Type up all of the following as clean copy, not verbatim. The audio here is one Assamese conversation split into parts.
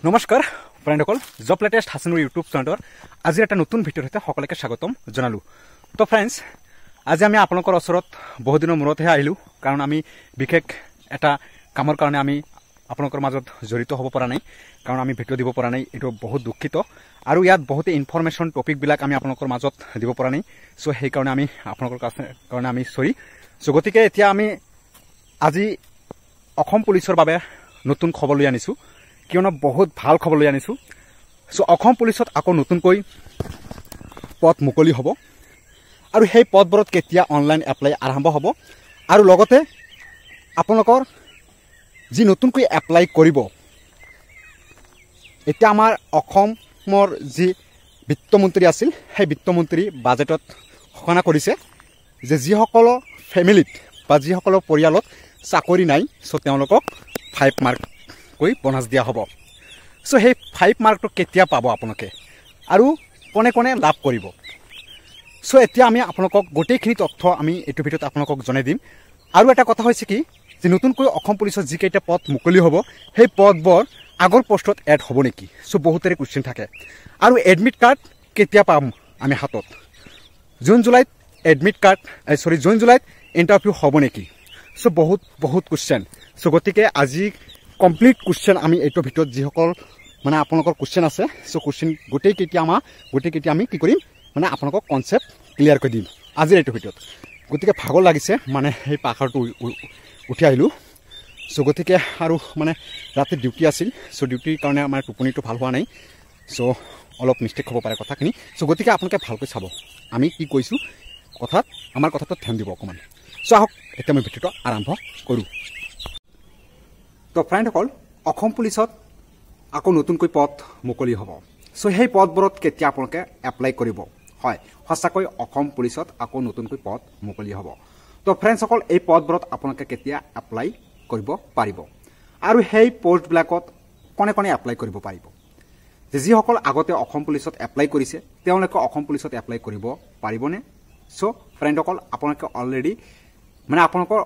নমস্কাৰ ফ্ৰেণ্ডসকল জব লেটেষ্ট হাছানুৰ ইউটিউব চেনেলৰ আজি এটা নতুন ভিডিঅ'ৰ সৈতে সকলোকে স্বাগতম জনালোঁ। তো ফ্ৰেণ্ডছ, আজি আমি আপোনালোকৰ ওচৰত বহুদিনৰ মূৰতহে আহিলোঁ, কাৰণ আমি বিশেষ এটা কামৰ কাৰণে আমি আপোনালোকৰ মাজত জড়িত হ'ব পৰা নাই, কাৰণ আমি ভিডিঅ' দিব পৰা নাই। এইটো বহুত দুখিত, আৰু ইয়াত বহুতে ইনফৰমেশ্যন টপিকবিলাক আমি আপোনালোকৰ মাজত দিব পৰা নাই। চ' সেইকাৰণে আমি আপোনালোকৰ কাৰণে আমি চৰি। চ' গতিকে এতিয়া আমি আজি অসম পুলিচৰ বাবে নতুন খবৰ লৈ আনিছোঁ, কিয়নো বহুত ভাল খবৰ লৈ আনিছোঁ। চ' অসম পুলিচত আকৌ নতুনকৈ পদ মুকলি হ'ব, আৰু সেই পদবোৰত কেতিয়া অনলাইন এপ্লাই আৰম্ভ হ'ব, আৰু লগতে আপোনালোকৰ যি নতুনকৈ এপ্লাই কৰিব, এতিয়া আমাৰ অসমৰ যি বিত্তমন্ত্ৰী আছিল, সেই বিত্তমন্ত্ৰী বাজেটত ঘোষণা কৰিছে যে যিসকলৰ ফেমিলিত বা যিসকলৰ পৰিয়ালত চাকৰি নাই, চ' তেওঁলোকক 5 মাৰ্ককৈ বনাছ দিয়া হ'ব। চ' সেই 5 মাৰ্কটো কেতিয়া পাব আপোনালোকে, আৰু কোনে কোনে লাভ কৰিব। চ' এতিয়া আমি আপোনালোকক গোটেইখিনি তথ্য আমি এইটো ভিডিঅ'ত আপোনালোকক জনাই দিম। আৰু এটা কথা হৈছে কি, যে নতুনকৈ অসম পুলিচত যিকেইটা পদ মুকলি হ'ব, সেই পদবোৰ আগৰ পোষ্টত এড হ'ব নেকি। চ' বহুতৰে কুৱেশ্যন থাকে। আৰু এডমিট কাৰ্ড কেতিয়া পাম আমি হাতত, জুন জুলাইত ইণ্টাৰভিউ হ'ব নেকি। চ' বহুত কুৱেশ্যন। চ' গতিকে আজি কমপ্লিট কুৱেশ্যন আমি এইটো ভিতৰত যিসকল মানে আপোনালোকৰ কুৱেশ্যন আছে, চ' কুৱেশ্যন গোটেইকেইটা আমি কি কৰিম, মানে আপোনালোকক কনচেপ্ট ক্লিয়াৰ কৰি দিম আজিৰ এইটো ভিতৰত। গতিকে ভাগৰ লাগিছে, মানে সেই পাহাৰটো উঠি আহিলোঁ। চ' গতিকে আৰু মানে ৰাতি ডিউটি আছিল, চ' ডিউটিৰ কাৰণে আমাৰ টোপনিটো ভাল হোৱা নাই। চ' অলপ মিষ্টেক হ'ব পাৰে কথাখিনি। চ' গতিকে আপোনালোকে ভালকৈ চাব আমি কি কৈছোঁ, আমাৰ কথাটো ধ্যান দিব অকণমান। চ' আহক এতিয়া মই ভিডিঅ'টো আৰম্ভ কৰোঁ। তো ফ্ৰেণ্ডসকল, অসম পুলিচত আকৌ নতুনকৈ পদ মুকলি হ'ব। চ' সেই পদবোৰত কেতিয়া আপোনালোকে এপ্লাই কৰিব। হয়, সঁচাকৈ অসম পুলিচত আকৌ নতুনকৈ পদ মুকলি হ'ব। তো ফ্ৰেণ্ডসকল, এই পদবোৰত আপোনালোকে কেতিয়া এপ্লাই কৰিব পাৰিব, আৰু সেই পষ্টবিলাকত কোনে কোনে এপ্লাই কৰিব পাৰিব। যে যিসকল আগতে অসম পুলিচত এপ্লাই কৰিছে, তেওঁলোকে অসম পুলিচত এপ্লাই কৰিব পাৰিবনে। চ' ফ্ৰেণ্ডসকল, আপোনালোকৰ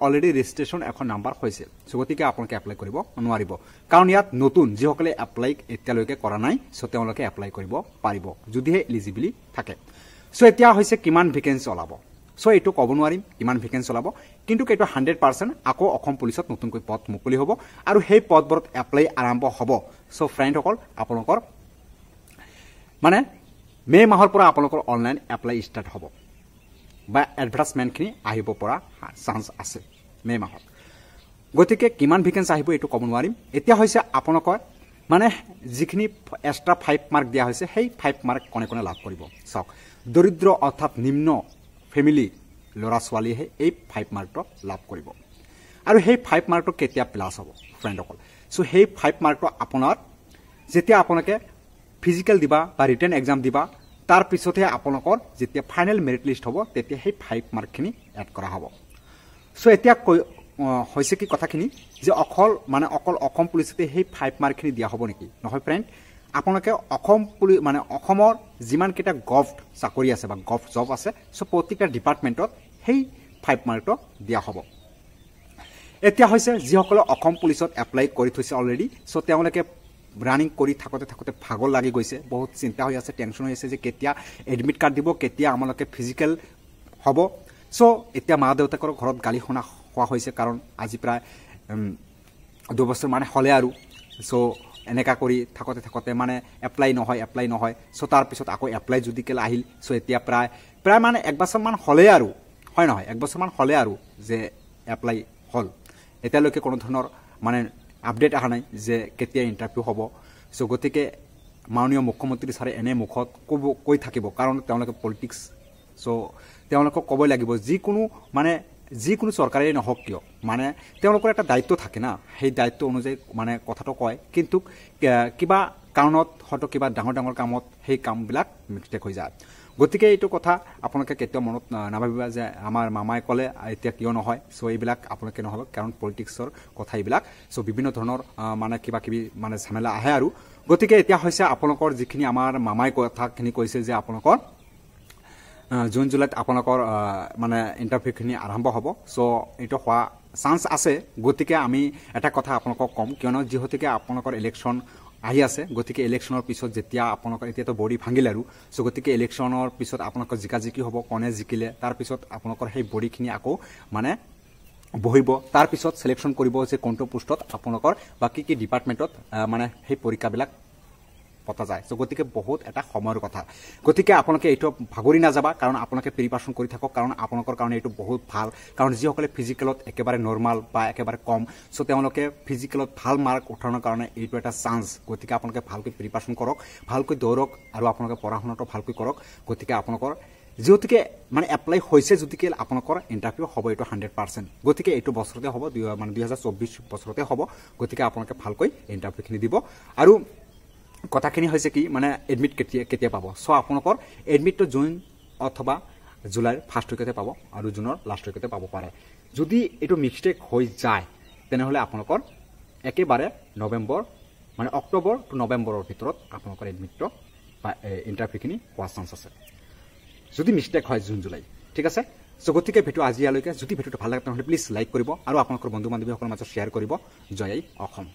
অলৰেডি ৰেজিষ্ট্ৰেশ্যন এখন নাম্বাৰ হৈছে। চ' গতিকে আপোনালোকে এপ্লাই কৰিব নোৱাৰিব, কাৰণ ইয়াত নতুন যিসকলে এপ্লাই এতিয়ালৈকে কৰা নাই, চ' তেওঁলোকে এপ্লাই কৰিব পাৰিব যদিহে এলিজিবিলি থাকে। চ' এতিয়া হৈছে কিমান ভেকেঞ্চি ওলাব। চ' এইটো ক'ব নোৱাৰিম কিমান ভেকেঞ্চি ওলাব, কিন্তু এইটো 100% আকৌ অসম পুলিচত নতুনকৈ পদ মুকলি হ'ব, আৰু সেই পদবোৰত এপ্লাই আৰম্ভ হ'ব। চ' ফ্ৰেণ্ডসকল, আপোনালোকৰ মানে মে' মাহৰ পৰা আপোনালোকৰ অনলাইন এপ্লাই ষ্টাৰ্ট হ'ব, বা এডভাৰ্টাইজমেণ্টখিনি আহিব পৰা চান্স আছে মে' মাহত। গতিকে কিমান ভেকেঞ্চি আহিব এইটো ক'ব নোৱাৰিম। এতিয়া হৈছে আপোনালোকৰ মানে যিখিনি এক্সট্ৰা 5 মাৰ্ক দিয়া হৈছে, সেই 5 মাৰ্ক কোনে কোনে লাভ কৰিব। চাওক, দৰিদ্ৰ অৰ্থাৎ নিম্ন ফেমিলি ল'ৰা ছোৱালীয়েহে এই 5 মাৰ্কটো লাভ কৰিব। আৰু সেই 5 মাৰ্কটো কেতিয়া প্লাছ হ'ব ফ্ৰেণ্ডসকল। চ' সেই 5 মাৰ্কটো আপোনাৰ যেতিয়া আপোনালোকে ফিজিকেল দিবা বা ৰিটেন এক্সাম দিবা, তাৰ পিছতহে আপোনালোকৰ যেতিয়া ফাইনেল মেৰিট লিষ্ট হ'ব, তেতিয়া সেই 5 মাৰ্কখিনি এড কৰা হ'ব। চ' এতিয়া হৈছে কি কথাখিনি, যে অকল অসম পুলিচতে সেই 5 মাৰ্কখিনি দিয়া হ'ব নেকি। নহয় ফ্ৰেণ্ড, আপোনালোকে অসমৰ যিমানকেইটা গভ চাকৰি আছে বা গভ জব আছে, চ' প্ৰত্যেকটা ডিপাৰ্টমেণ্টত সেই 5 মাৰ্কটো দিয়া হ'ব। এতিয়া হৈছে যিসকলে অসম পুলিচত এপ্লাই কৰি থৈছে অলৰেডি, চ' তেওঁলোকে ৰানিং কৰি থাকোঁতে ভাগৰ লাগি গৈছে, বহুত চিন্তা হৈ আছে, টেনশ্যন হৈ আছে যে কেতিয়া এডমিট কাৰ্ড দিব, কেতিয়া আমালোকে ফিজিকেল হ'ব। চ' এতিয়া মা দেউতাকৰ ঘৰত গালি খোৱা হৈছে, কাৰণ আজি প্ৰায় 2 বছৰ মানে হ'লে আৰু। চ' এনেকা কৰি থাকোঁতে মানে এপ্লাই নহয়। চ' তাৰপিছত আকৌ এপ্লাই যদি কেলে আহিল, চ' এতিয়া প্ৰায় মানে 1 বছৰমান হ'লে আৰু, হয় নহয়, 1 বছৰমান হ'লে আৰু যে এপ্লাই হ'ল। এতিয়ালৈকে কোনো ধৰণৰ মানে আপডেট অহা নাই যে কেতিয়া ইণ্টাৰভিউ হ'ব। চ' গতিকে মাননীয় মুখ্যমন্ত্ৰী ছাৰে এনে মুখত কৈ থাকিব, কাৰণ তেওঁলোকে পলিটিক্স। চ' তেওঁলোকক ক'বই লাগিব, যিকোনো চৰকাৰেই নহওক কিয়, মানে তেওঁলোকৰ এটা দায়িত্ব থাকে না, সেই দায়িত্ব অনুযায়ী মানে কথাটো কয়, কিন্তু কিবা কাৰণত হয়তো কিবা ডাঙৰ কামত সেই কামবিলাক মিষ্টেক হৈ যায়। গতিকে এইটো কথা আপোনালোকে কেতিয়াও মনত নাভাবিবা যে আমাৰ মামাই ক'লে এতিয়া কিয় নহয়। চ' এইবিলাক আপোনালোকে নহ'ব, কাৰণ পলিটিক্সৰ কথা এইবিলাক। চ' বিভিন্ন ধৰণৰ মানে কিবা কিবি মানে ঝামেলা আহে আৰু। গতিকে এতিয়া হৈছে আপোনালোকৰ যিখিনি আমাৰ মামাই কথাখিনি কৈছে যে আপোনালোকৰ জুন জুলাইত আপোনালোকৰ মানে ইণ্টাৰভিউখিনি আৰম্ভ হ'ব। চ' এইটো হোৱা চান্স আছে। গতিকে আমি এটা কথা আপোনালোকক ক'ম, কিয়নো যিহেতুকে আপোনালোকৰ ইলেকশ্যন আহি আছে গতিকে ইলেকশ্যনৰ পিছত যেতিয়া আপোনালোকৰ এতিয়াতো বডি ভাঙিলে আৰু চ' গতিকে ইলেকশ্যনৰ পিছত আপোনালোকৰ জিকাজিকি হ'ব কোনে জিকিলে তাৰপিছত আপোনালোকৰ সেই বডিখিনি আকৌ মানে বহিব তাৰপিছত চিলেকশ্যন কৰিব যে কোনটো পোষ্টত আপোনালোকৰ বা কি কি ডিপাৰ্টমেণ্টত মানে সেই পৰীক্ষাবিলাক পতা যায় চ' গতিকে বহুত এটা সময়ৰ কথা গতিকে আপোনালোকে এইটো ভাগৰি নাযাবা কাৰণ আপোনালোকে প্ৰিপাৰেশ্যন কৰি থাকক কাৰণ আপোনালোকৰ কাৰণে এইটো বহুত ভাল কাৰণ যিসকলে ফিজিকেলত একেবাৰে নৰ্মাল বা একেবাৰে কম চ' তেওঁলোকে ফিজিকেলত ভাল মাৰ্ক উঠাবৰ কাৰণে এইটো এটা চান্স গতিকে আপোনালোকে ভালকৈ প্ৰিপাৰেশ্যন কৰক ভালকৈ দৌৰক আৰু আপোনালোকে পঢ়া শুনাটো ভালকৈ কৰক গতিকে আপোনালোকৰ যিহেতুকে মানে এপ্লাই হৈছে যদিকে আপোনালোকৰ ইণ্টাৰভিউ হ'ব এইটো 100% গতিকে এইটো বছৰতে হ'ব মানে 2024 বছৰতে হ'ব গতিকে আপোনালোকে ভালকৈ ইণ্টাৰভিউখিনি দিব আৰু কথাখিনি হৈছে কি মানে এডমিট কেতিয়া পাব চ' আপোনালোকৰ এডমিটটো জুন অথবা জুলাইৰ ফাৰ্ষ্ট উইকতে পাব আৰু জুনৰ লাষ্ট উইকতে পাব পাৰে যদি এইটো মিষ্টেক হৈ যায় তেনেহ'লে আপোনালোকৰ একেবাৰে নৱেম্বৰ মানে অক্টোবৰ টু নৱেম্বৰৰ ভিতৰত আপোনালোকৰ এডমিটটো বা ইণ্টাৰভিউখিনি হোৱাৰ চান্স আছে যদি মিষ্টেক হয় জুন জুলাই ঠিক আছে চ' গতিকে ভিডিঅ' আজি ইয়ালৈকে যদি ভিডিঅ'টো ভাল লাগে তেনেহ'লে প্লিজ লাইক কৰিব আৰু আপোনালোকৰ বন্ধু বান্ধৱীসকলৰ মাজত শ্বেয়াৰ কৰিব জয় অসম